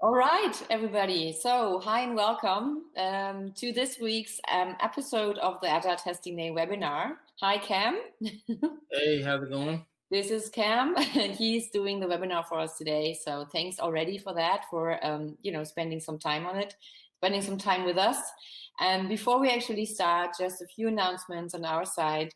All right, everybody. So, hi and welcome to this week's episode of the Agile Testing Day webinar. Hi, Cam. Hey, how's it going? This is Cam, and he's doing the webinar for us today. So, thanks already for that, for spending some time on it, spending some time with us. And before we actually start, just a few announcements on our side.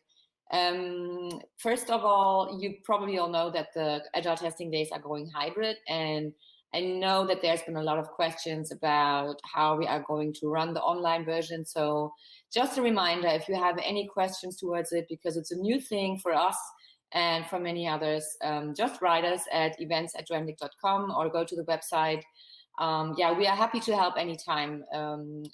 First of all, you probably all know that the Agile Testing Days are going hybrid, and I know that there's been a lot of questions about how we are going to run the online version. So just a reminder, if you have any questions towards it, because it's a new thing for us and for many others, just write us at events@joindic.com or go to the website. We are happy to help anytime.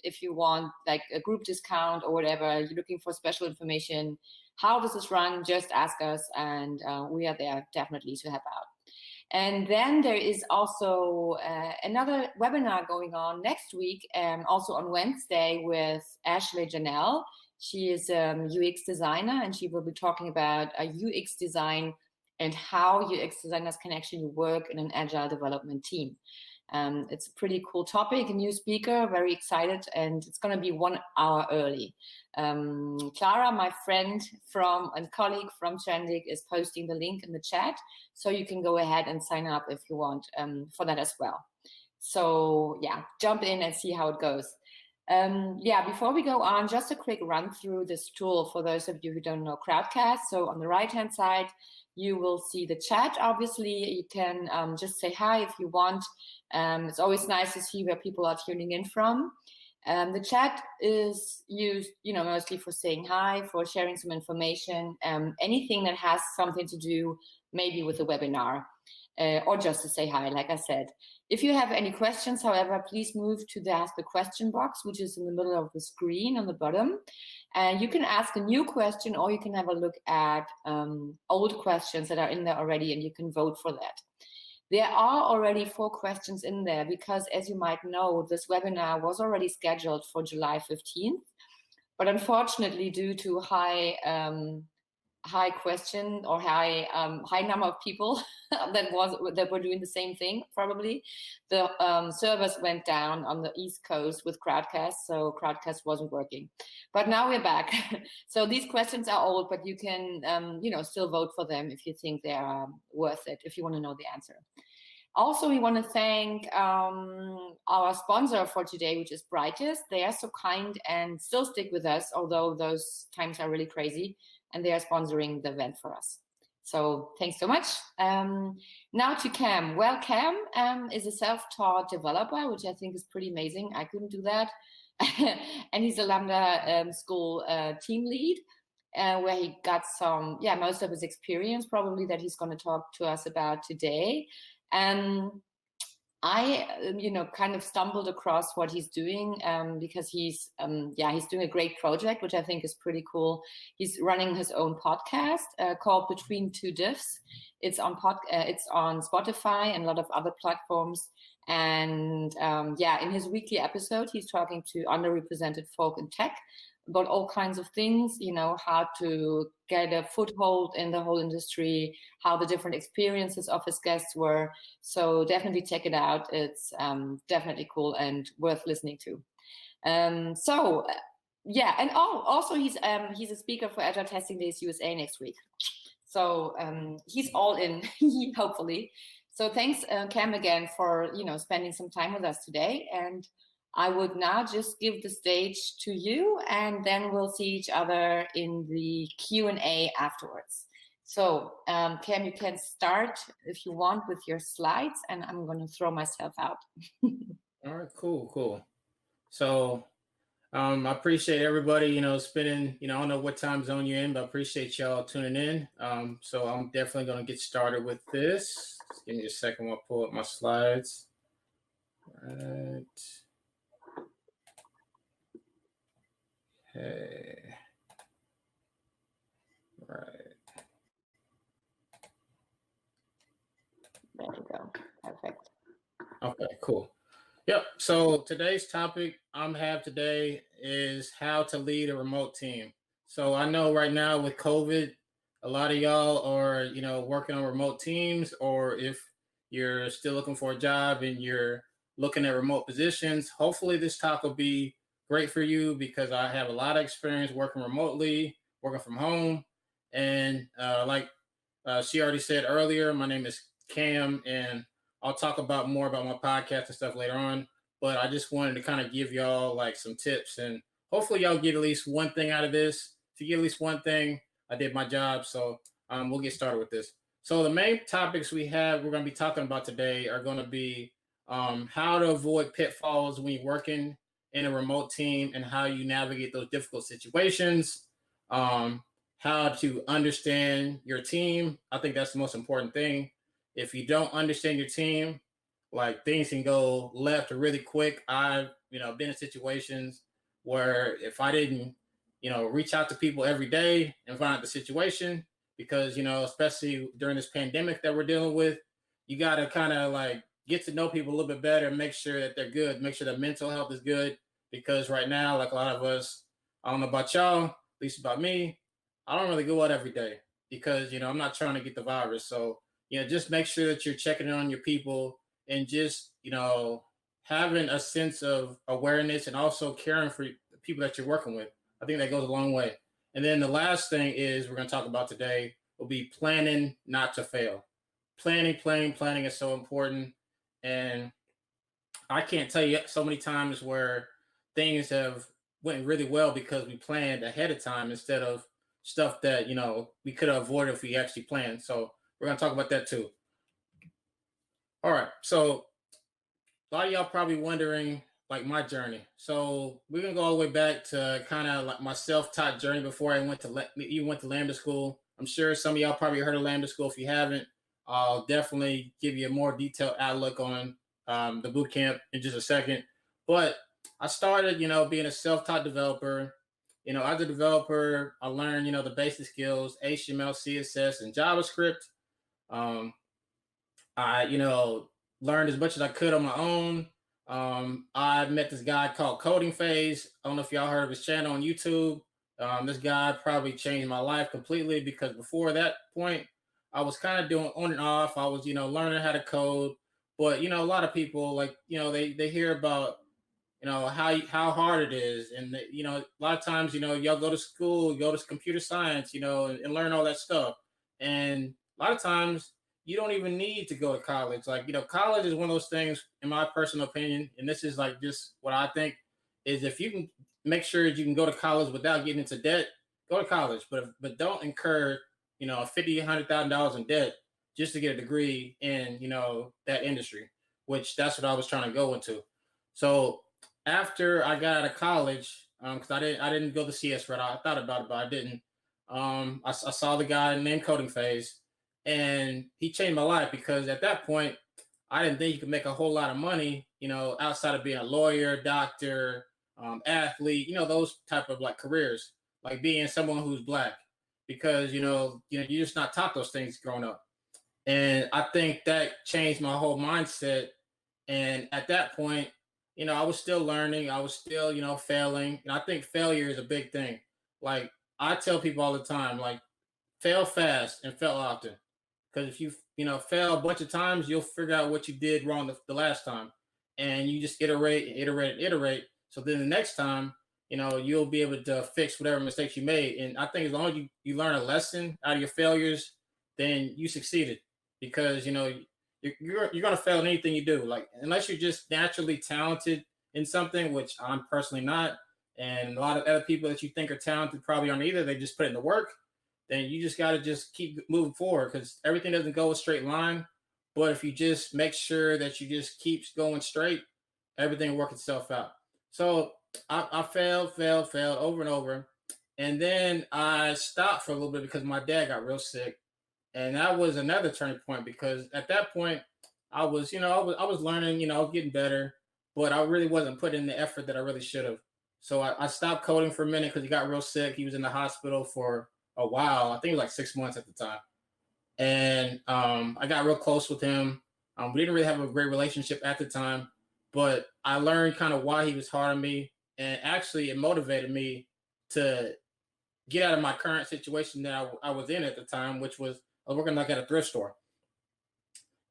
If you want like a group discount or whatever, you're looking for special information, how this is run, just ask us, and we are there definitely to help out. And then there is also another webinar going on next week, also on Wednesday, with Ashley Janelle. She is a UX designer, and she will be talking about a UX design and how UX designers can actually work in an agile development team. It's a pretty cool topic, a new speaker, very excited, and it's going to be 1 hour early. Clara, my friend and colleague from Chandik, is posting the link in the chat, so you can go ahead and sign up if you want for that as well. So yeah, jump in and see how it goes. Before we go on, just a quick run through this tool for those of you who don't know Crowdcast. So on the right-hand side, you will see the chat. Obviously, you can just say hi if you want. It's always nice to see where people are tuning in from. The chat is used, mostly for saying hi, for sharing some information, anything that has something to do maybe with the webinar, or just to say hi, like I said. If you have any questions, however, please move to the Ask a Question box, which is in the middle of the screen on the bottom. And you can ask a new question, or you can have a look at old questions that are in there already, and you can vote for that. There are already 4 questions in there because, as you might know, this webinar was already scheduled for July 15th. But unfortunately, due to high question or high number of people that were doing the same thing, probably, the servers went down on the East Coast with Crowdcast, so Crowdcast wasn't working. But now we're back. So these questions are old, but you can still vote for them if you think they are worth it, if you want to know the answer. Also, we want to thank our sponsor for today, which is Brightest. They are so kind and still stick with us, although those times are really crazy, and they are sponsoring the event for us. So thanks so much. Now to Cam. Well, Cam is a self-taught developer, which I think is pretty amazing. I couldn't do that. And he's a Lambda school team lead, where he got most of his experience probably that he's going to talk to us about today. And I, kind of stumbled across what he's doing because he's doing a great project, which I think is pretty cool. He's running his own podcast called Between Two Diffs. It's on Spotify and a lot of other platforms. And in his weekly episode, he's talking to underrepresented folk in tech about all kinds of things, how to get a foothold in the whole industry, how the different experiences of his guests were. So definitely check it out. It's definitely cool and worth listening to. Also he's a speaker for Agile Testing Days USA next week. So he's all in, hopefully. So thanks, Cam, again for spending some time with us today. And I would now just give the stage to you, and then we'll see each other in the Q&A afterwards. So, Cam, you can start if you want with your slides, and I'm going to throw myself out. All right, cool. So, I appreciate everybody, spending, I don't know what time zone you're in, but I appreciate y'all tuning in. So I'm definitely going to get started with this. Just give me a second while I pull up my slides. All right. Okay. Right. There we go. Perfect. Okay, cool. Yep. So today's topic have today is how to lead a remote team. So I know right now with COVID, a lot of y'all are, working on remote teams, or if you're still looking for a job and you're looking at remote positions. Hopefully this talk will be great for you because I have a lot of experience working remotely, working from home. And she already said earlier, my name is Cam, and I'll talk about more about my podcast and stuff later on. But I just wanted to kind of give y'all like some tips, and hopefully y'all get at least one thing out of this. If you get at least one thing, I did my job. So we'll get started with this. So the main topics we're going to be talking about today are going to be how to avoid pitfalls when you're working in a remote team and how you navigate those difficult situations. How to understand your team. I think that's the most important thing. If you don't understand your team, like things can go left really quick. I've, been in situations where if I didn't, reach out to people every day and find out the situation, because, especially during this pandemic that we're dealing with, you got to kind of like get to know people a little bit better, make sure that they're good, make sure their mental health is good. Because right now, like a lot of us, I don't know about y'all, at least about me, I don't really go out every day because, I'm not trying to get the virus. So, just make sure that you're checking on your people and just, having a sense of awareness and also caring for the people that you're working with. I think that goes a long way. And then the last thing is we're going to talk about today will be planning not to fail. Planning is so important. And I can't tell you so many times where things have went really well because we planned ahead of time instead of stuff that we could have avoided if we actually planned. So we're going to talk about that too. All right, so a lot of y'all probably wondering like my journey. So we're gonna go all the way back to kind of like my self-taught journey before I went to even went to Lambda school. I'm sure some of y'all probably heard of Lambda school. If you haven't, I'll definitely give you a more detailed outlook on the boot camp in just a second. But I started, being a self-taught developer. As a developer, I learned, the basic skills, HTML, CSS, and JavaScript. I, learned as much as I could on my own. I met this guy called Coding Phase. I don't know if y'all heard of his channel on YouTube. This guy probably changed my life completely because before that point, I was kind of doing on and off. I was, learning how to code. But, a lot of people like, they hear about how hard it is, and a lot of times y'all go to school, go to computer science, and learn all that stuff, and a lot of times you don't even need to go to college. Like college is one of those things, in my personal opinion, and this is like just what I think, is if you can make sure that you can go to college without getting into debt, go to college, but don't incur $50,000-$100,000 in debt just to get a degree in that industry, which that's what I was trying to go into. So after I got out of college, because I didn't go the CS route. I thought about it, but I didn't. I saw the guy named Coding Phase, and he changed my life because at that point, I didn't think you could make a whole lot of money, outside of being a lawyer, doctor, athlete, those type of like careers, like being someone who's Black, because you're just not taught those things growing up, and I think that changed my whole mindset. And at that point, I was still learning. I was still, failing. And I think failure is a big thing. Like I tell people all the time, like fail fast and fail often. Because if you, fail a bunch of times, you'll figure out what you did wrong the last time. And you just iterate and iterate and iterate. So then the next time, you'll be able to fix whatever mistakes you made. And I think as long as you learn a lesson out of your failures, then you succeeded. Because, you're going to fail in anything you do, like unless you're just naturally talented in something, which I'm personally not, and a lot of other people that you think are talented probably aren't either. They just put in the work. Then you just got to just keep moving forward, because everything doesn't go a straight line. But if you just make sure that you just keep going straight, everything will work itself out. So I failed over and over, and then I stopped for a little bit because my dad got real sick. And that was another turning point, because at that point I was, I was learning, I was getting better, but I really wasn't putting in the effort that I really should have. So I stopped coding for a minute because he got real sick. He was in the hospital for a while. I think it was like 6 months at the time. And I got real close with him. We didn't really have a great relationship at the time, but I learned kind of why he was hard on me. And actually it motivated me to get out of my current situation that I was in at the time, which was I was working like at a thrift store.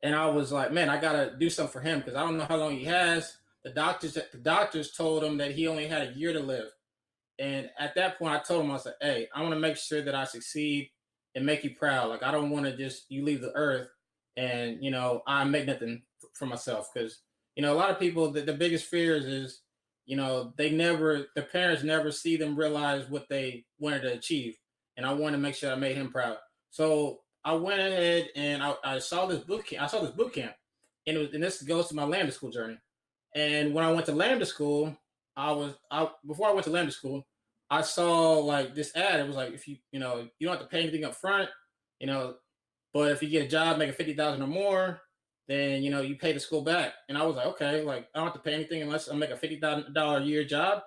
And I was like, man, I gotta do something for him because I don't know how long he has. The doctors told him that he only had a year to live. And at that point, I told him, I said, hey, I want to make sure that I succeed and make you proud. Like, I don't want to just you leave the earth and, I make nothing for myself. Because, a lot of people, the biggest fears is, the parents never see them realize what they wanted to achieve. And I want to make sure I made him proud. So I went ahead and I saw this boot camp. I saw this boot camp. And this goes to my Lambda school journey. And when I went to Lambda school, before I went to Lambda school, I saw like this ad. It was like if you don't have to pay anything up front, you know, but if you get a job making 50,000 or more, then you pay the school back. And I was like, okay, like I don't have to pay anything unless I make a $50,000 a year job.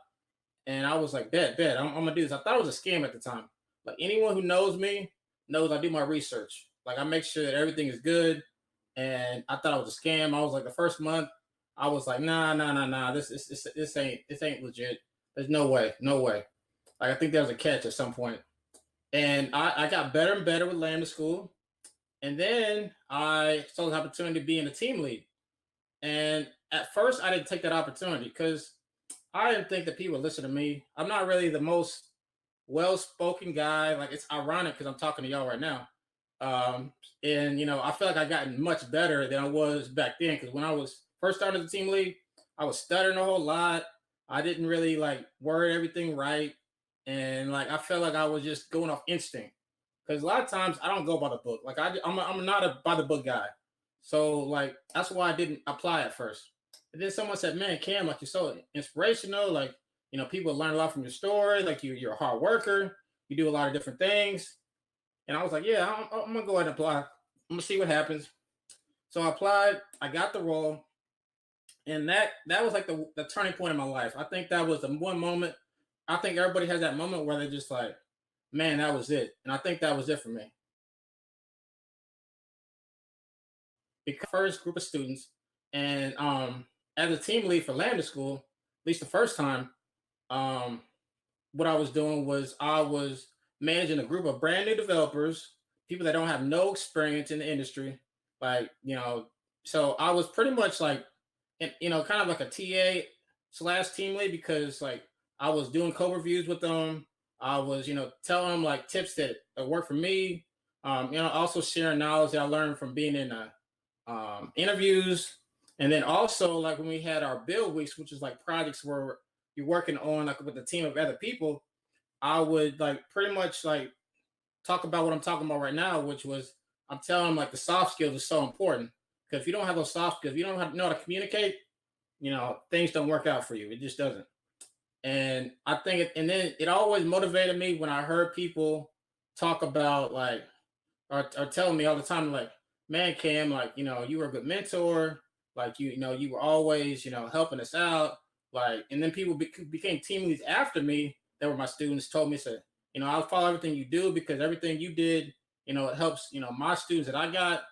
And I was like, bet, I'm gonna do this. I thought it was a scam at the time. Like anyone who knows me knows I do my research. Like I make sure that everything is good. And I thought it was a scam. I was like the first month, I was like, nah. This ain't legit. There's no way, no way. Like I think there was a catch at some point. And I got better and better with Lambda School. And then I saw the opportunity to be in a team lead. And at first I didn't take that opportunity because I didn't think that people would listen to me. I'm not really the most well-spoken guy. Like it's ironic because I'm talking to y'all right now. Um, and I feel like I gotten much better than I was back then. Because when I was first starting as a team lead, I was stuttering a whole lot. I didn't really like word everything right, and like I felt like I was just going off instinct. Because a lot of times I don't go by the book. Like I'm not a by the book guy. So like that's why I didn't apply at first. And then someone said, "Man, Cam, like you're so inspirational. Like people learn a lot from your story. Like you're a hard worker. You do a lot of different things." And I was like, "Yeah, I'm gonna go ahead and apply. I'm gonna see what happens." So I applied. I got the role, and that was like the turning point in my life. I think that was the one moment. I think everybody has that moment where they're just like, "Man, that was it." And I think that was it for me. Because first group of students, and as a team lead for Lambda School, at least the first time, um, what I was doing was I was managing a group of brand new developers, people that don't have no experience in the industry, like So I was pretty much like, kind of like a TA slash team lead because like I was doing code reviews with them. I was telling them like tips that work for me. Also sharing knowledge that I learned from being in interviews, and then also like when we had our build weeks, which is like projects where you're working on like with a team of other people. I would like pretty much like talk about what I'm talking about right now, which was I'm telling them like the soft skills is so important because if you don't have those soft skills, if you don't know how to communicate, things don't work out for you. It just doesn't. And I think and then it always motivated me when I heard people talk about like or telling me all the time like, man, Cam, like you were a good mentor, like you were always helping us out, like, and then people became team leads after me that were my students told me said, I'll follow everything you do because everything you did, it helps my students that I got.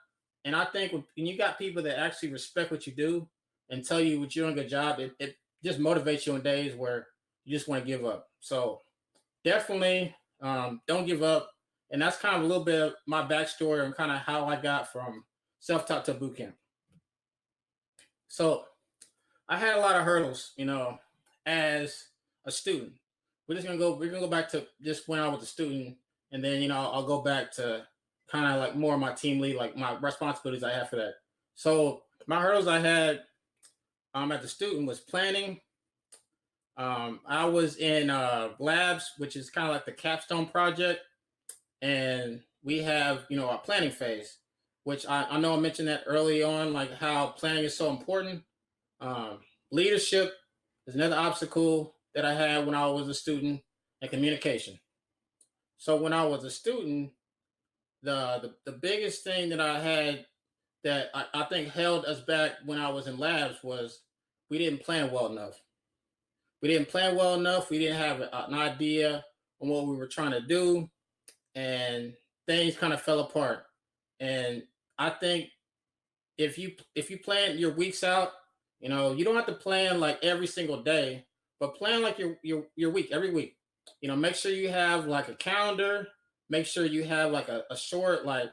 And I think when you got people that actually respect what you do and tell you what you're doing a good job, it just motivates you on days where you just want to give up. So definitely don't give up. And that's kind of a little bit of my backstory and kind of how I got from self-taught to boot camp. So I had a lot of hurdles, as a student. We're gonna go back to just when I was a student, and then I'll go back to kind of like more of my team lead, like my responsibilities I have for that. So my hurdles I had as a student was planning. I was in labs, which is kind of like the capstone project, and we have our planning phase, which I know I mentioned that early on, like how planning is so important. um, Leadership is another obstacle that I had when I was a student, and communication. So when I was a student, the biggest thing that I had that I think held us back when I was in labs was we didn't plan well enough. We didn't plan well enough. We didn't have an idea on what we were trying to do, and things kind of fell apart. And I think if you plan your weeks out, you don't have to plan like every single day, but plan like your week every week. Make sure you have like a calendar. Make sure you have like a short like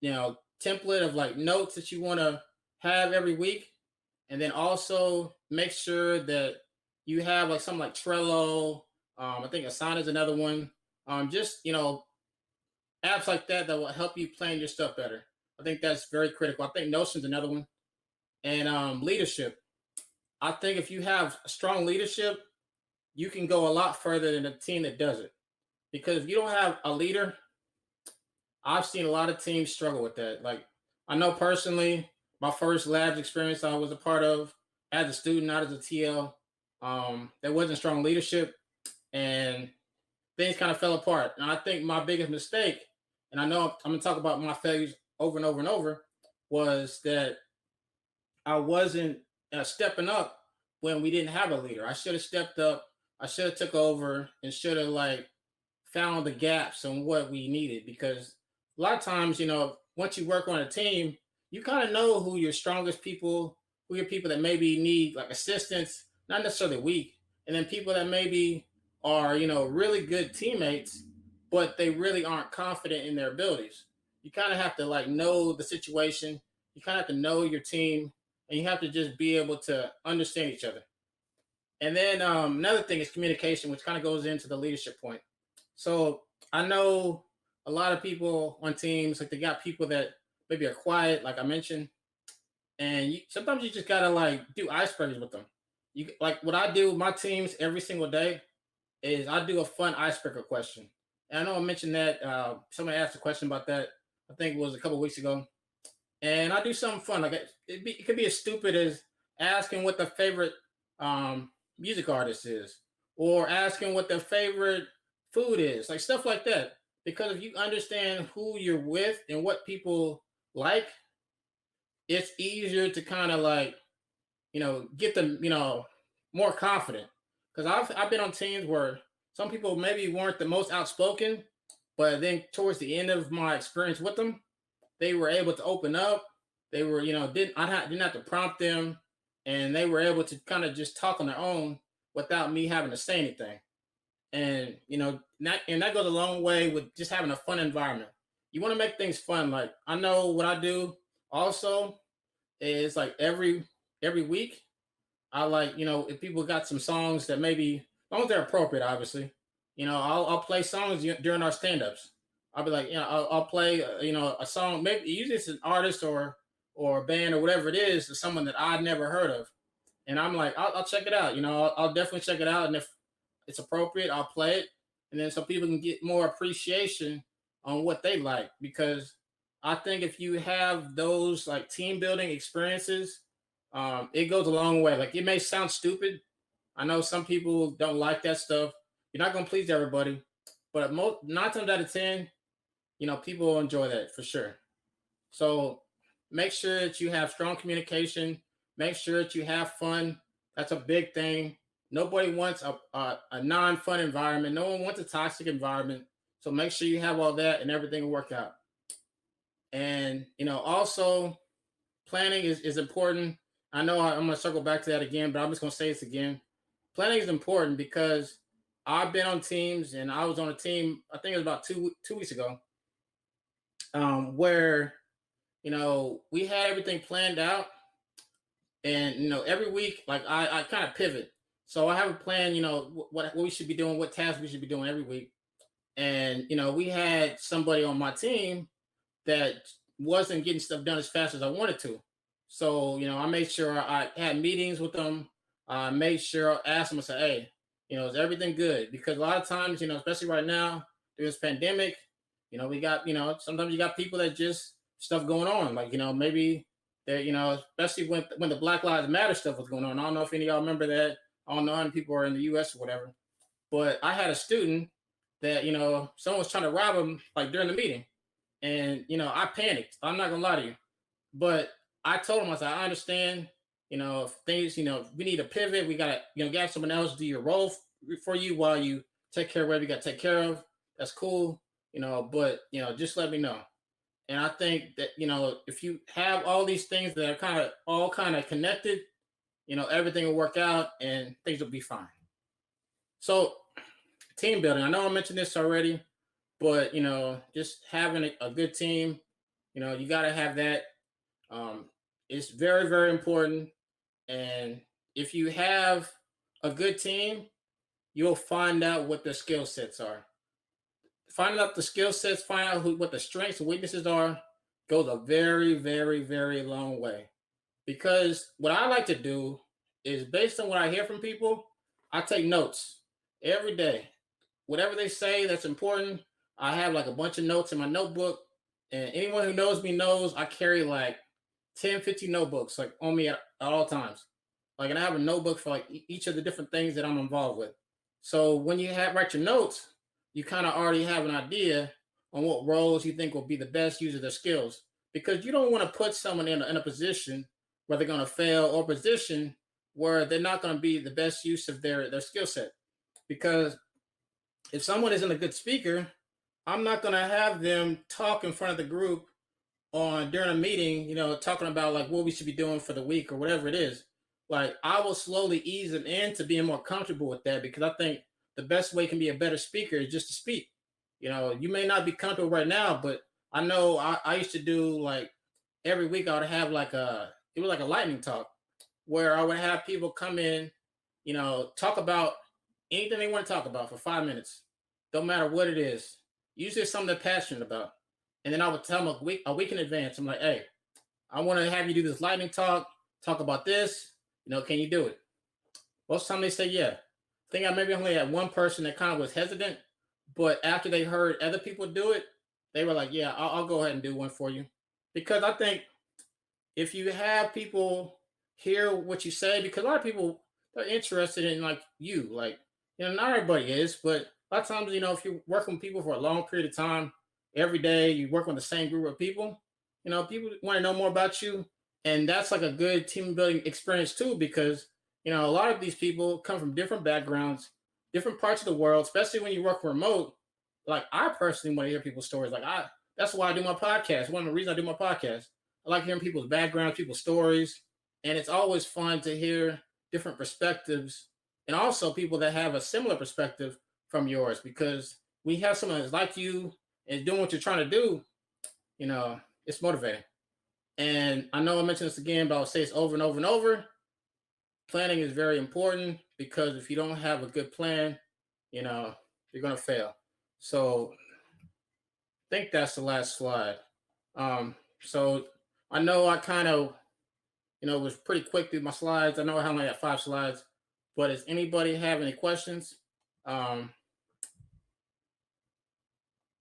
you know template of like notes that you want to have every week, and then also make sure that you have like something like Trello. I think Asana is another one. Just apps like that will help you plan your stuff better. I think that's very critical. I think Notion's another one, and leadership. I think if you have strong leadership, you can go a lot further than a team that doesn't. Because if you don't have a leader, I've seen a lot of teams struggle with that. Like I know personally, my first labs experience I was a part of as a student, not as a TL, there wasn't strong leadership and things kind of fell apart. And I think my biggest mistake, and I know I'm gonna talk about my failures over and over and over, was that I wasn't stepping up when we didn't have a leader. I should have stepped up. I should have took over and should have like found the gaps on what we needed, because a lot of times, once you work on a team, you kind of know who your strongest people, who your people that maybe need like assistance, not necessarily weak, and then people that maybe are, really good teammates, but they really aren't confident in their abilities. You kind of have to like know the situation. You kind of have to know your team, and you have to just be able to understand each other. And then another thing is communication, which kind of goes into the leadership point. So I know a lot of people on teams, like they got people that maybe are quiet, like I mentioned, and sometimes you just gotta like do icebreakers with them. You like what I do with my teams every single day is I do a fun icebreaker question. And I know I mentioned that somebody asked a question about that. I think it was a couple weeks ago, and I do something fun. Like it could be as stupid as asking what the favorite music artist is, or asking what their favorite food is, like stuff like that. Because if you understand who you're with and what people like, it's easier to kind of like get them more confident. Because I've been on teams where some people maybe weren't the most outspoken, but then towards the end of my experience with them, they were able to open up. They were, didn't have to prompt them, and they were able to kind of just talk on their own without me having to say anything. And that goes a long way with just having a fun environment. You want to make things fun. Like I know what I do also is like every week I like if people got some songs that maybe as long as they're appropriate, obviously, I'll play songs during our stand-ups. I'll be like, I'll play, a song. Maybe usually it's an artist or a band or whatever it is, or someone that I'd never heard of, and I'm like, I'll check it out. I'll definitely check it out, and if it's appropriate, I'll play it, and then so people can get more appreciation on what they like. Because I think if you have those like team building experiences, it goes a long way. Like it may sound stupid. I know some people don't like that stuff. You're not gonna please everybody, but 9 times out of 10, people will enjoy that for sure. So make sure that you have strong communication. Make sure that you have fun. That's a big thing. Nobody wants a non-fun environment. No one wants a toxic environment. So make sure you have all that and everything will work out. And also planning is important. I know I'm gonna circle back to that again, but I'm just gonna say this again. Planning is important because I've been on teams, and I was on a team. I think it was about 2 weeks ago, where we had everything planned out, and every week, like I kind of pivot. So I have a plan. What we should be doing, what tasks we should be doing every week, and we had somebody on my team that wasn't getting stuff done as fast as I wanted to. So, I made sure I had meetings with them. I made sure I asked them, I said, hey, is everything good? Because a lot of times, especially right now, during this pandemic, we got, sometimes you got people that just stuff going on. Like, maybe that, especially when the Black Lives Matter stuff was going on. I don't know if any of y'all remember that. I don't know how many people are in the US or whatever. But I had a student that, someone was trying to rob him like during the meeting. And, I panicked. I'm not gonna lie to you. But I told him, I said, I understand, if things, we need to pivot. We gotta, get someone else do your role for you while you take care of whatever you gotta take care of. That's cool, but just let me know. And I think that, if you have all these things that are all kind of connected, everything will work out and things will be fine. So team building. I know I mentioned this already, but just having a good team You got to have that. It's very, very important. And if you have a good team, you'll find out what their skill sets are. Finding out the skill sets, find out what the strengths and weaknesses are, goes a very, very, very long way. Because what I like to do is based on what I hear from people, I take notes every day. Whatever they say that's important, I have like a bunch of notes in my notebook. And anyone who knows me knows I carry like 10, 15 notebooks like on me at all times. Like, and I have a notebook for like each of the different things that I'm involved with. So when you write your notes, you kind of already have an idea on what roles you think will be the best use of their skills. Because you don't want to put someone in a position where they're going to fail, or a position where they're not going to be the best use of their skill set. Because if someone isn't a good speaker, I'm not going to have them talk in front of the group on during a meeting, talking about like what we should be doing for the week or whatever it is. Like, I will slowly ease them into being more comfortable with that, because I think the best way can be a better speaker is just to speak. You may not be comfortable right now, but I know I used to do like every week I would have like it was like a lightning talk where I would have people come in, talk about anything they want to talk about for 5 minutes. Don't matter what it is. Usually it's something they're passionate about. And then I would tell them a week in advance. I'm like, hey, I want to have you do this lightning talk about this. Can you do it? Most of the time they say, yeah. I think I maybe only had one person that kind of was hesitant, but after they heard other people do it, they were like, yeah, I'll go ahead and do one for you. Because I think if you have people hear what you say, because a lot of people are interested in like you, like, not everybody is, but a lot of times, if you're working with people for a long period of time, every day you work with the same group of people, people want to know more about you. And that's like a good team building experience too, because, a lot of these people come from different backgrounds, different parts of the world, especially when you work remote. Like, I personally want to hear people's stories. That's why I do my podcast. One of the reasons I do my podcast. I like hearing people's backgrounds, people's stories. And it's always fun to hear different perspectives, and also people that have a similar perspective from yours, because we have someone that's like you and doing what you're trying to do, it's motivating. And I know I mentioned this again, but I'll say this over and over and over. Planning is very important, because if you don't have a good plan, you're going to fail. So I think that's the last slide. So I know I kind of, was pretty quick through my slides. I know I only had 5 slides, but does anybody have any questions? Yeah,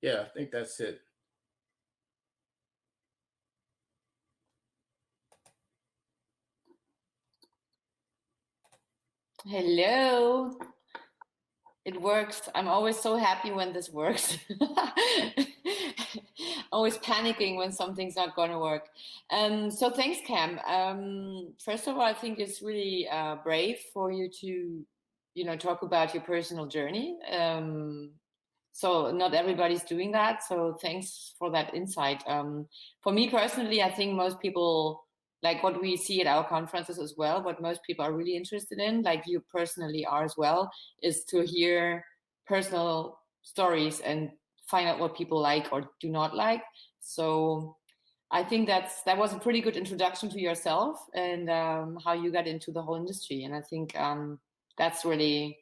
I think that's it. Hello. It works. I'm always so happy when this works. Always panicking when something's not going to work. So thanks, Cam. First of all, I think it's really brave for you to, talk about your personal journey. So not everybody's doing that. So thanks for that insight. For me personally, I think most people, like what we see at our conferences as well, what most people are really interested in, like you personally are as well, is to hear personal stories and find out what people like or do not like. So I think that was a pretty good introduction to yourself and how you got into the whole industry. And I think that's really,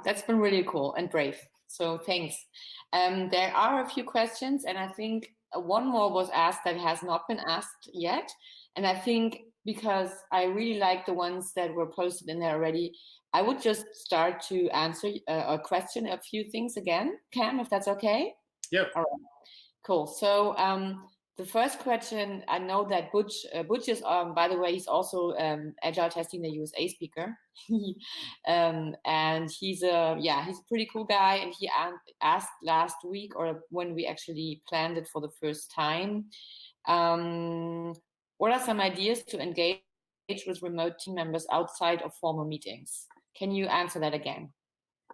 that's been really cool and brave. So thanks. There are a few questions, and I think one more was asked that has not been asked yet. And I think because I really like the ones that were posted in there already, I would just start to answer a question, a few things again, Cam, if that's okay. Yep. All right. Cool. So the first question, I know that Butch is, by the way, he's also Agile Testing the USA speaker. And he's a pretty cool guy. And he asked last week, or when we actually planned it for the first time, what are some ideas to engage with remote team members outside of formal meetings? Can you answer that again?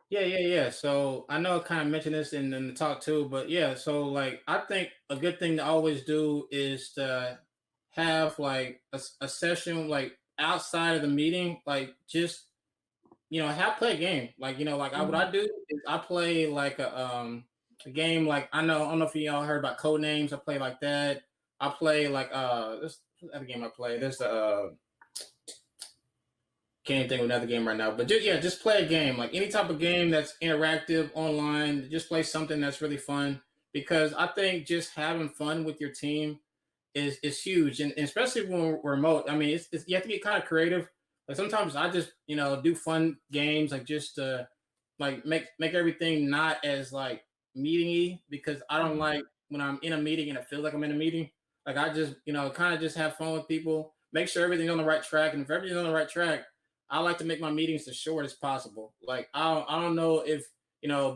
Yeah. So I know I kind of mentioned this in the talk too, but yeah, so like I think a good thing to always do is to have like a session like outside of the meeting, like just play a game. Like, what I do is I play like a game, like I don't know if y'all heard about code names. I play like that. I play like this other game I play. There's can't even think of another game right now. But just yeah, just play a game. Like any type of game that's interactive online, just play something that's really fun. Because I think just having fun with your team is huge, and especially when we're remote. I mean, you have to get kind of creative. Like sometimes I just do fun games, like just to like make everything not as like meetingy, because I don't like when I'm in a meeting and it feels like I'm in a meeting. Like I just kind of just have fun with people, make sure everything's on the right track, and if everything's on the right track, I like to make my meetings as short as possible. Like I don't know if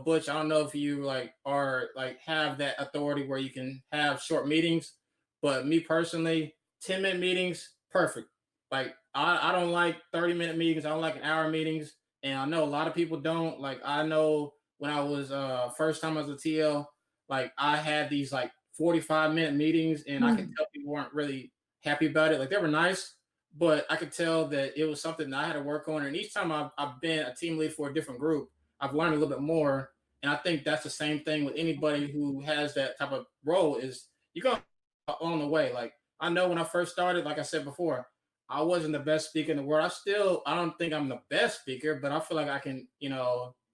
Butch, I don't know if you like are like have that authority where you can have short meetings, but me personally, 10-minute meetings, perfect. Like I don't like 30-minute meetings. I don't like an hour meetings. And I know a lot of people don't. Like I know when I was first time as a TL, like I had these like 45-minute meetings, and I could tell people weren't really happy about it. Like they were nice, but I could tell that it was something that I had to work on. And each time I've been a team lead for a different group, I've learned a little bit more. And I think that's the same thing with anybody who has that type of role is you're going on the way. Like I know when I first started, like I said before, I wasn't the best speaker in the world. I don't think I'm the best speaker, but I feel like I can,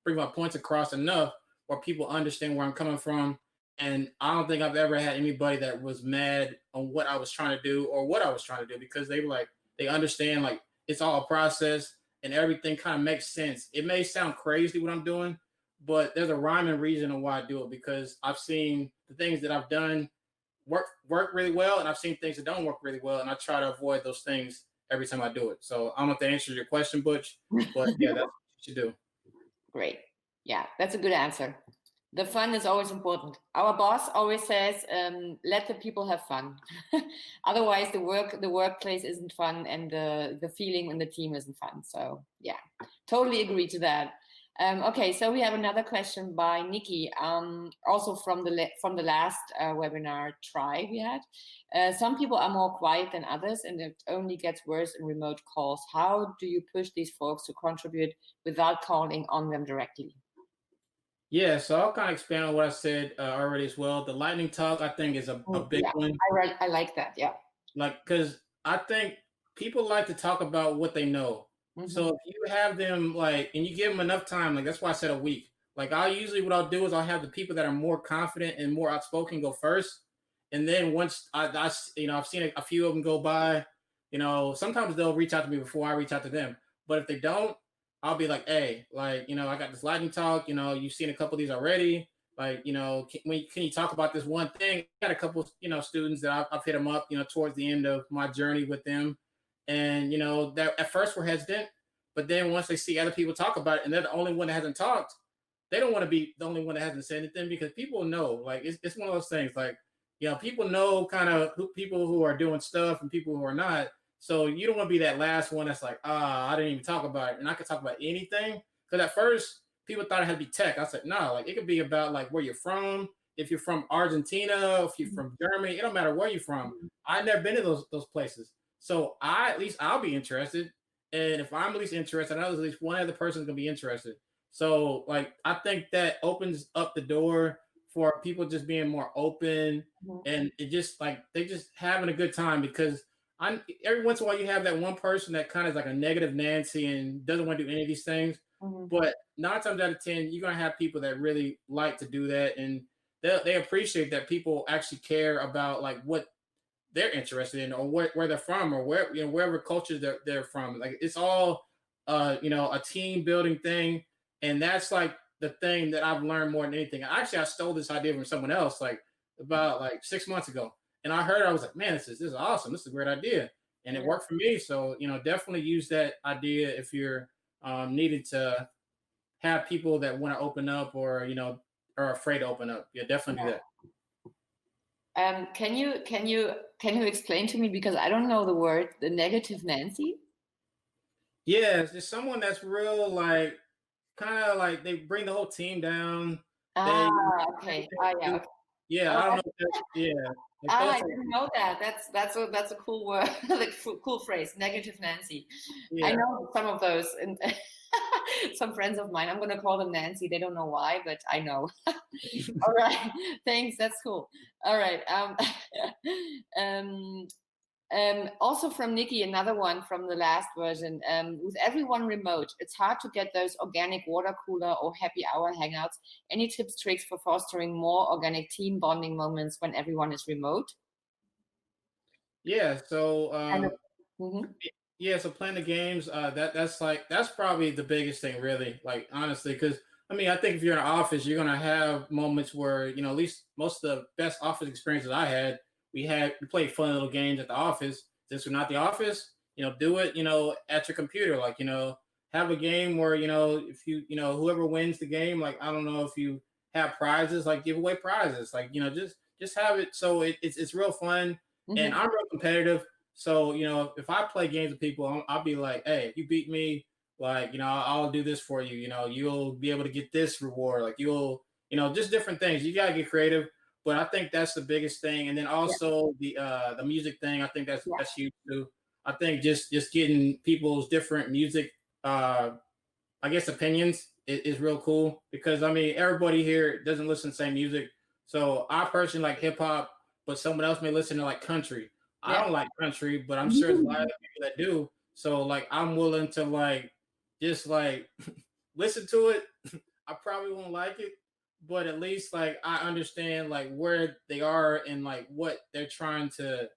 bring my points across enough where people understand where I'm coming from. And I don't think I've ever had anybody that was mad on what I was trying to do or what I was trying to do, because they were like, they understand like it's all a process and everything kind of makes sense. It may sound crazy what I'm doing, but there's a rhyme and reason on why I do it, because I've seen the things that I've done work really well, and I've seen things that don't work really well, and I try to avoid those things every time I do it. So I don't know if that answers your question, Butch, but yeah, that's what you should do. Great. Yeah, that's a good answer. The fun is always important. Our boss always says, let the people have fun. Otherwise the workplace isn't fun, and the feeling in the team isn't fun. So yeah, totally agree to that. Okay, so we have another question by Nikki, also from the last webinar try we had. Some people are more quiet than others, and it only gets worse in remote calls. How do you push these folks to contribute without calling on them directly? Yeah, so I'll kind of expand on what I said already as well. The lightning talk, I think, is a big Yeah, one. I like that. Yeah. Like, because I think people like to talk about what they know. So if you have them like, and you give them enough time, like that's why I said a week. Like what I'll do is I'll have the people that are more confident and more outspoken go first, and then once I've seen a few of them go by. Sometimes they'll reach out to me before I reach out to them. But if they don't, I'll be like, hey, like I got this lightning talk. You've seen a couple of these already. Like, can you talk about this one thing? I got a couple, students that I've hit them up, towards the end of my journey with them. And, that at first we're hesitant, but then once they see other people talk about it and they're the only one that hasn't talked, they don't want to be the only one that hasn't said anything, because people know, like, it's one of those things, like, people know kind of people who are doing stuff and people who are not. So you don't want to be that last one that's like, I didn't even talk about it. And I could talk about anything. Because at first, people thought it had to be tech. I said, no, like it could be about like where you're from. If you're from Argentina, if you're from Germany, it don't matter where you're from. I've never been to those places. So at least I'll be interested. And if I'm at least interested, I know at least one other person's gonna be interested. So like I think that opens up the door for people just being more open, and it just like they just having a good time, because I'm every once in a while you have that one person that kind of is like a negative Nancy and doesn't want to do any of these things. But 9 times out of 10, you're gonna have people that really like to do that, and they appreciate that people actually care about like what they're interested in, or where they're from, or wherever culture they're from. Like it's all a team building thing, and that's like the thing that I've learned more than anything. Actually, I stole this idea from someone else like about like 6 months ago, and I heard I was like, man, this is awesome. This is a great idea, and it worked for me. So definitely use that idea if you're needed to have people that want to open up, or are afraid to open up. Yeah, definitely do that. Can you explain to me, because I don't know the word, the negative Nancy? Yeah, it's just someone that's real, like kind of like they bring the whole team down. They Okay. Yeah. Okay. Yeah, Oh, I don't know if that's, yeah, like ah, I those are, didn't know that. That's a cool word, like cool phrase, negative Nancy. I yeah. know some of those, and some friends of mine. I'm gonna call them Nancy. They don't know why, but I know. All right, thanks. That's cool. All right. Um, also from Nikki, another one from the last version. With everyone remote, it's hard to get those organic water cooler or happy hour hangouts. Any tips, tricks for fostering more organic team bonding moments when everyone is remote? Yeah, so And mhm. yeah, so playing the games, that's like that's probably the biggest thing, really. Like honestly, because I mean, I think if you're in an office, you're gonna have moments where at least most of the best office experiences I had, we played fun little games at the office. Since we're not the office, do it, at your computer. Like have a game where if whoever wins the game, like I don't know if you have prizes, like give away prizes, like just have it so it's real fun. And Mhm. I'm real competitive. So, if I play games with people, I'll be like, hey, if you beat me, like, I'll do this for you. You'll be able to get this reward. Like, just different things. You got to get creative. But I think that's the biggest thing. And then Yeah, also the music thing, I think that's yeah, that's huge too. I think just getting people's different music, I guess, opinions is real cool because I mean everybody here doesn't listen to the same music. So I personally like hip hop, but someone else may listen to like country. I yeah. don't like country, but I'm sure there's a lot of people that do. So like I'm willing to like just like listen to it. I probably won't like it, but at least like I understand like where they are and like what they're trying to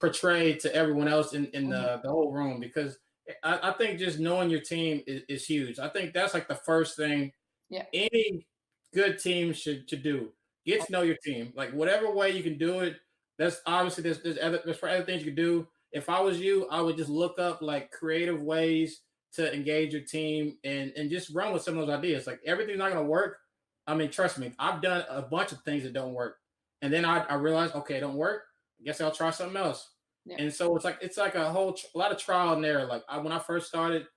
portray to everyone else in Mhm. the whole room because I think just knowing your team is huge. I think that's like the first thing Yeah. any good team should do. Get to know your team. Like whatever way you can do it. That's obviously there's for other things you can do. If I was you, I would just look up like creative ways to engage your team and just run with some of those ideas. Like everything's not gonna work. I mean, trust me, I've done a bunch of things that don't work. And then I realized, okay, it don't work. I guess I'll try something else. Yeah. And so it's like a lot of trial and error. Like when I first started,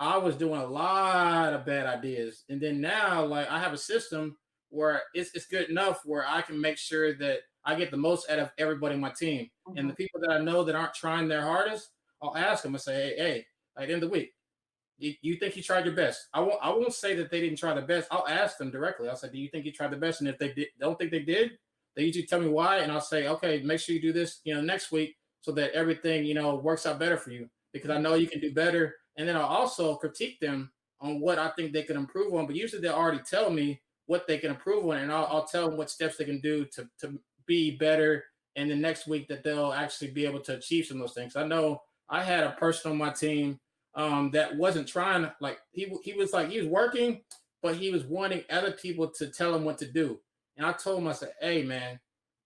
I was doing a lot of bad ideas, and then now like I have a system where it's good enough where I can make sure that I get the most out of everybody on my team, and the Mhm. people that I know that aren't trying their hardest, I'll ask them and say, hey, at the end of the week, you think you tried your best? I won't say that they didn't try the best. I'll ask them directly. I'll say, do you think you tried the best? And if don't think they did, they usually tell me why, and I'll say, okay, make sure you do this, next week, so that everything works out better for you because I know you can do better. And then I'll also critique them on what I think they can improve on. But usually they'll already tell me what they can improve on, and I'll tell them what steps they can do to be better. And the next week that they'll actually be able to achieve some of those things. I know I had a person on my team that wasn't trying like he was working, but he was wanting other people to tell him what to do. And I told him, I said, hey man,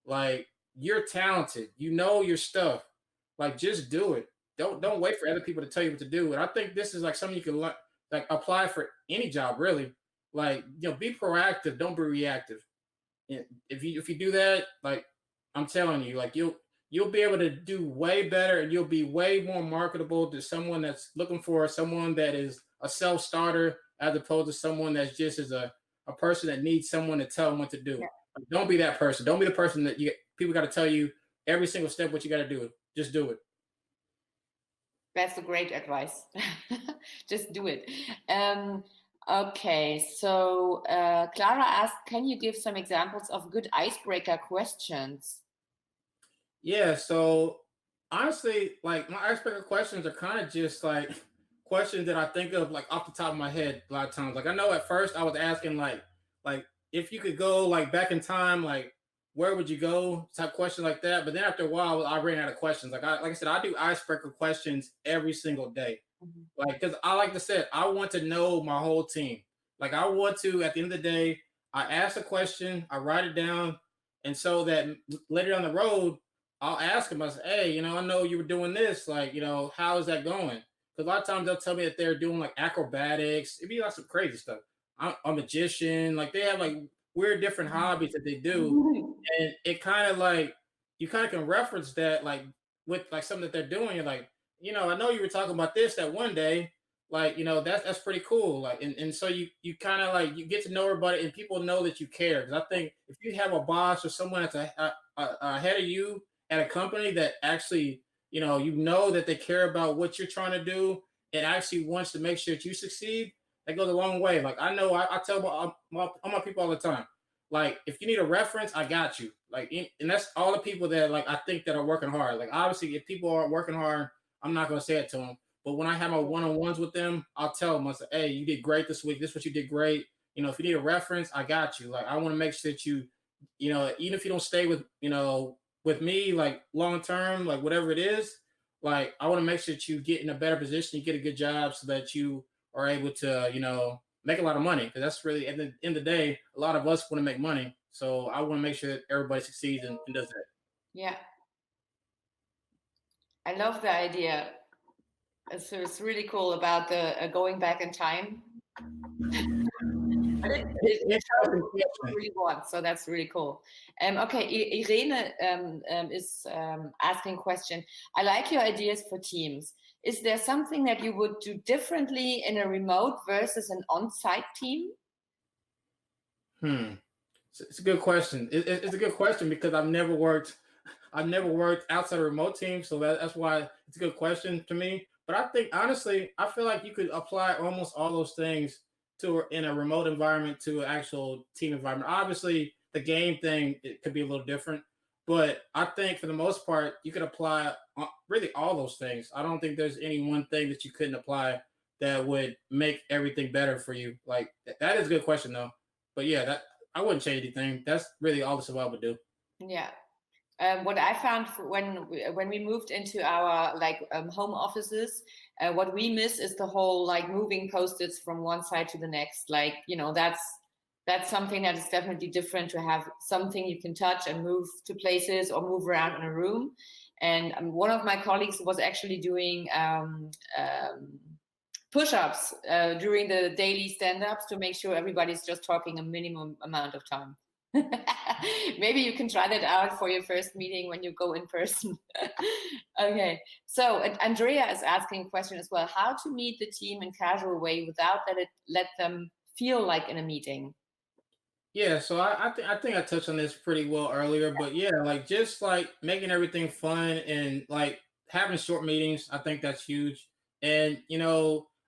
like you're talented, you know your stuff, like just do it. Don't wait for other people to tell you what to do. And I think this is like something you can like apply for any job really. Like be proactive, don't be reactive. And if you do that, like I'm telling you, like you'll be able to do way better and you'll be way more marketable to someone that's looking for someone that is a self-starter as opposed to someone that's just as a person that needs someone to tell them what to do. Yeah. Like, don't be that person. Don't be the person that people got to tell you every single step what you got to do. Just do it. That's a great advice. Just do it. Um, okay, so Clara asked, can you give some examples of good icebreaker questions? Yeah, so honestly, like my icebreaker questions are kind of just like questions that I think of like off the top of my head a lot of times. Like I know at first I was asking like if you could go like back in time, like where would you go? Type question like that. But then after a while, I ran out of questions. Like I said, I do icebreaker questions every single day. Mhm. Like, because I like to say, I want to know my whole team. Like, I want to, at the end of the day, I ask a question, I write it down, and so that later down the road, I'll ask them, I say, hey, I know you were doing this. Like, how is that going? Because a lot of times they'll tell me that they're doing like acrobatics. It'd be like some crazy stuff. I'm a magician. Like, they have like weird different hobbies that they do. And it kind of like, you kind of can reference that, like, with like something that they're doing. You're like, I know you were talking about this that one day. like, that's pretty cool. Like, and so you kind of like you get to know everybody, and people know that you care. Because I think if you have a boss or someone that's ahead of you at a company that actually, you know that they care about what you're trying to do and actually wants to make sure that you succeed, that goes a long way. Like, I know I tell all my people all the time, like, if you need a reference, I got you. Like, and that's all the people that, like, I think that are working hard. Like, obviously, if people aren't working hard, I'm not going to say it to them. But when I have my one-on-ones with them, I'll tell them, I say, hey, you did great this week. This is what you did great. If you need a reference, I got you. Like, I want to make sure that even if you don't stay with me, like, long term, like, whatever it is, like, I want to make sure that you get in a better position, you get a good job, so that you are able to, make a lot of money. Because that's really, at the end of the day, a lot of us want to make money. So I want to make sure that everybody succeeds and does that. Yeah, I love the idea. It's really cool about the going back in time. But it shows what people really want, so that's really cool. Okay, Irene is asking a question. I like your ideas for teams. Is there something that you would do differently in a remote versus an on-site team? It's a good question. It's a good question because I've never worked outside a remote team, so that's why it's a good question to me. But I think, honestly, I feel like you could apply almost all those things in a remote environment to an actual team environment. Obviously, the game thing, it could be a little different, but I think for the most part you could apply really all those things. I don't think there's any one thing that you couldn't apply that would make everything better for you. Like, that is a good question though. But yeah, that I wouldn't change anything. That's really all the survival would do. Yeah. What I found when we moved into our home offices, what we miss is the whole like moving post-its from one side to the next. Like, that's something that is definitely different, to have something you can touch and move to places or move around in a room. And one of my colleagues was actually doing push-ups during the daily stand-ups to make sure everybody's just talking a minimum amount of time. Maybe you can try that out for your first meeting when you go in person. Okay, so Andrea is asking a question as well. How to meet the team in casual way without let them feel like in a meeting? Yeah, so I think I touched on this pretty well earlier, but yeah, like, just like making everything fun and like having short meetings, I think that's huge. And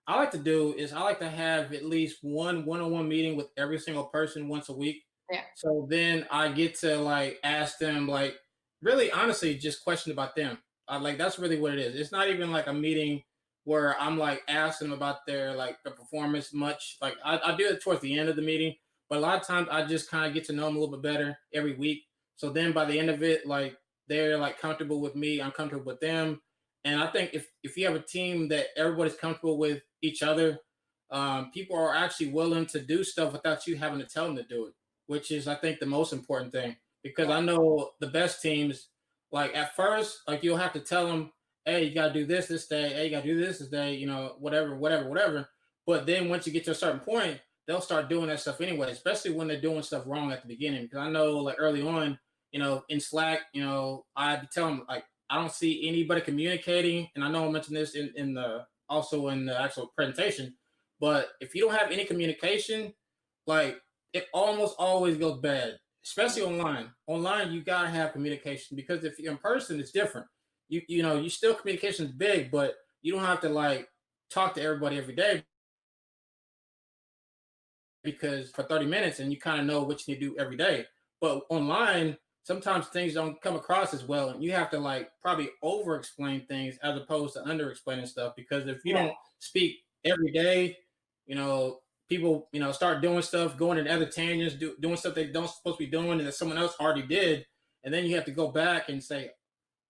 I like to do is I like to have at least one-on-one meeting with every single person once a week. Yeah. So then I get to like ask them, like, really honestly just question about them. Like, that's really what it is. It's not even like a meeting where I'm like asking them about their performance much. Like, I do it towards the end of the meeting, but a lot of times I just kind of get to know them a little bit better every week. So then by the end of it, like, they're like comfortable with me, I'm comfortable with them. And I think if you have a team that everybody's comfortable with each other, people are actually willing to do stuff without you having to tell them to do it, which is, I think, the most important thing. Because I know the best teams, like, at first, like, you'll have to tell them, hey, you got to do this day. Hey, you got to do this day, whatever, whatever, whatever. But then once you get to a certain point, they'll start doing that stuff anyway, especially when they're doing stuff wrong at the beginning. Because I know, like, early on, in Slack, I'd be telling them, like, I don't see anybody communicating. And I know I mentioned this also in the actual presentation, but if you don't have any communication, like, it almost always goes bad, especially online. Online, you gotta have communication, because if you're in person, it's different. You still, communication is big, but you don't have to like talk to everybody every day, because for 30 minutes and you kind of know what you need to do every day. But online, sometimes things don't come across as well, and you have to like probably over explain things as opposed to under explaining stuff. Because if you Yeah. don't speak every day, people start doing stuff, going in other tangents, doing stuff they don't supposed to be doing, and that someone else already did. And then you have to go back and say,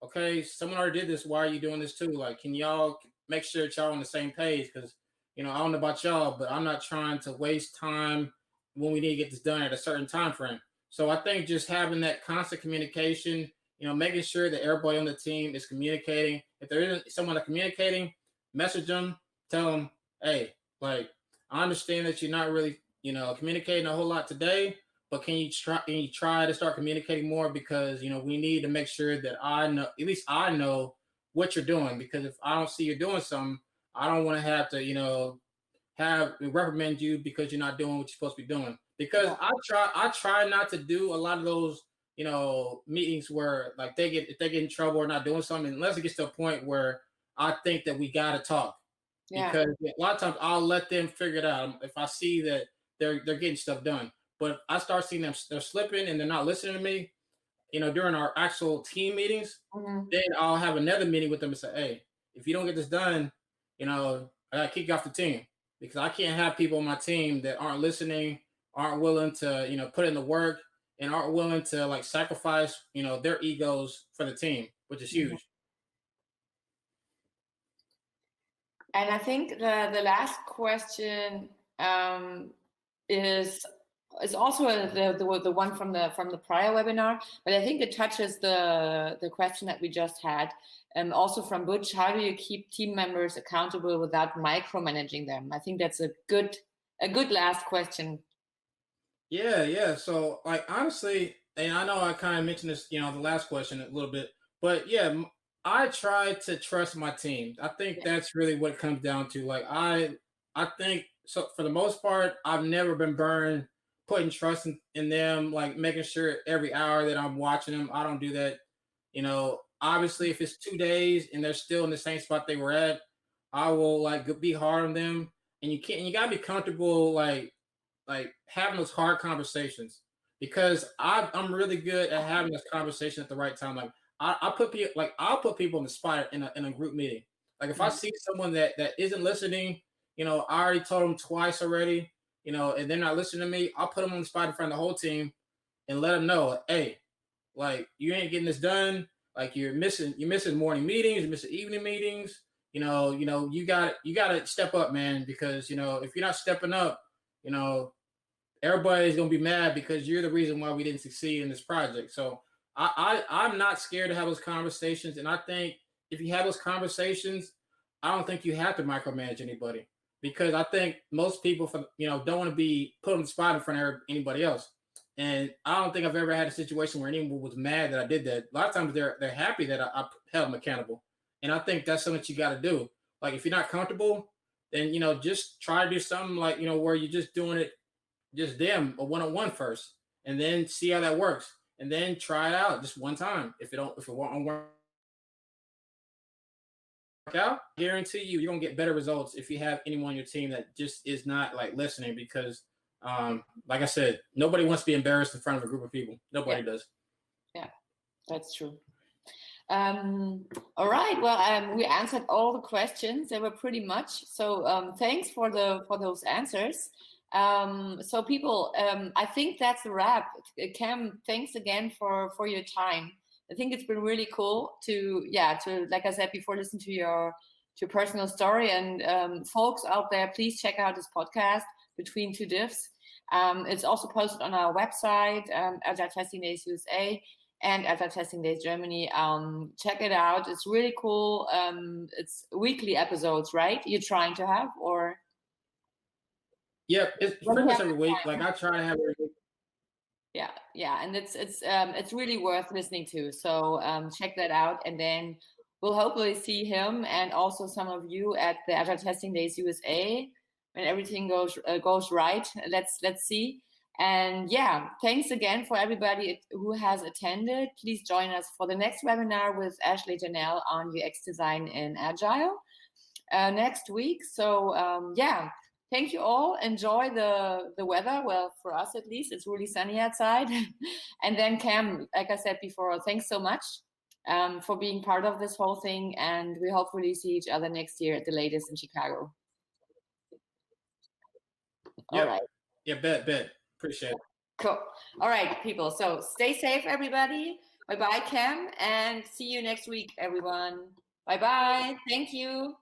okay, someone already did this, why are you doing this too? Like, can y'all make sure that y'all on the same page? Because I don't know about y'all, but I'm not trying to waste time when we need to get this done at a certain time frame. So I think just having that constant communication, making sure that everybody on the team is communicating. If there isn't someone that's communicating, message them, tell them, hey, like, I understand that you're not really, communicating a whole lot today, but can you try to start communicating more? Because we need to make sure that I know, at least I know what you're doing. Because if I don't see you doing something, I don't want to have to, have reprimand you because you're not doing what you're supposed to be doing. Because Yeah. I try not to do a lot of those, meetings where like if they get in trouble or not doing something, unless it gets to a point where I think that we gotta talk. Yeah. Because a lot of times I'll let them figure it out if I see that they're getting stuff done. But if I start seeing them they're slipping and they're not listening to me, during our actual team meetings, Mm-hmm. then I'll have another meeting with them and say, hey, if you don't get this done, I gotta kick you off the team because I can't have people on my team that aren't listening, aren't willing to, put in the work and aren't willing to like sacrifice, their egos for the team, which is Mm-hmm. huge. And I think the last question is also the one from the prior webinar, but I think it touches the question that we just had. Also from Butch, how do you keep team members accountable without micromanaging them? I think that's a good last question. Yeah. So like honestly, and I know I kind of mentioned this, the last question a little bit, but yeah, I try to trust my team. I think Yeah. that's really what it comes down to. Like I think so for the most part, I've never been burned putting trust in them, like making sure every hour that I'm watching them. I don't do that. Obviously if it's 2 days and they're still in the same spot they were at, I will like be hard on them. And you gotta be comfortable like having those hard conversations because I'm really good at having this conversation at the right time. Like I'll put people in the spot in a group meeting. Like if I Mhm. see someone that isn't listening, I already told them twice already, and they're not listening to me. I'll put them on the spot in front of the whole team and let them know, hey, like you ain't getting this done. Like you're missing morning meetings, you're missing evening meetings. You got to step up, man, because if you're not stepping up, you know everybody's gonna be mad because you're the reason why we didn't succeed in this project. So I'm not scared to have those conversations, and I think if you have those conversations, I don't think you have to micromanage anybody because I think most people don't want to be put on the spot in front of anybody else. And I don't think I've ever had a situation where anyone was mad that I did that. A lot of times they're happy that I held them accountable, and I think that's something that you got to do. Like if you're not comfortable, then just try to do something like where you're just doing it just them a one-on-one first and then see how that works and then try it out just one time if it won't work out. Guarantee you're gonna get better results if you have anyone on your team that just is not like listening because like I said, nobody wants to be embarrassed in front of a group of people. Nobody does. Yeah, that's true. All right. Well, we answered all the questions. They were pretty much. So thanks for those answers. So people, I think that's a wrap. Cam, thanks again for your time. I think it's been really cool to like I said before, listen to your personal story. And folks out there, please check out this podcast, Between Two Diffs. It's also posted on our website, Agile Testing Days USA and Agile Testing Days Germany. Check it out. It's really cool. It's weekly episodes, right? You're trying to have, or Yep, it's pretty much every week. Like I try to have every week. yeah, and it's really worth listening to. So check that out, and then we'll hopefully see him and also some of you at the Agile Testing Days USA when everything goes right. Let's see. And yeah, thanks again for everybody who has attended. Please join us for the next webinar with Ashley Janelle on UX design in Agile next week. So yeah, thank you all. Enjoy the weather. Well, for us at least, it's really sunny outside. And then Cam, like I said before, thanks so much for being part of this whole thing. And we hopefully see each other next year at the latest in Chicago. Yep. All right. Yeah, bet. Appreciate it. Cool. All right, people. So stay safe, everybody. Bye-bye, Cam, and see you next week, everyone. Bye-bye. Thank you.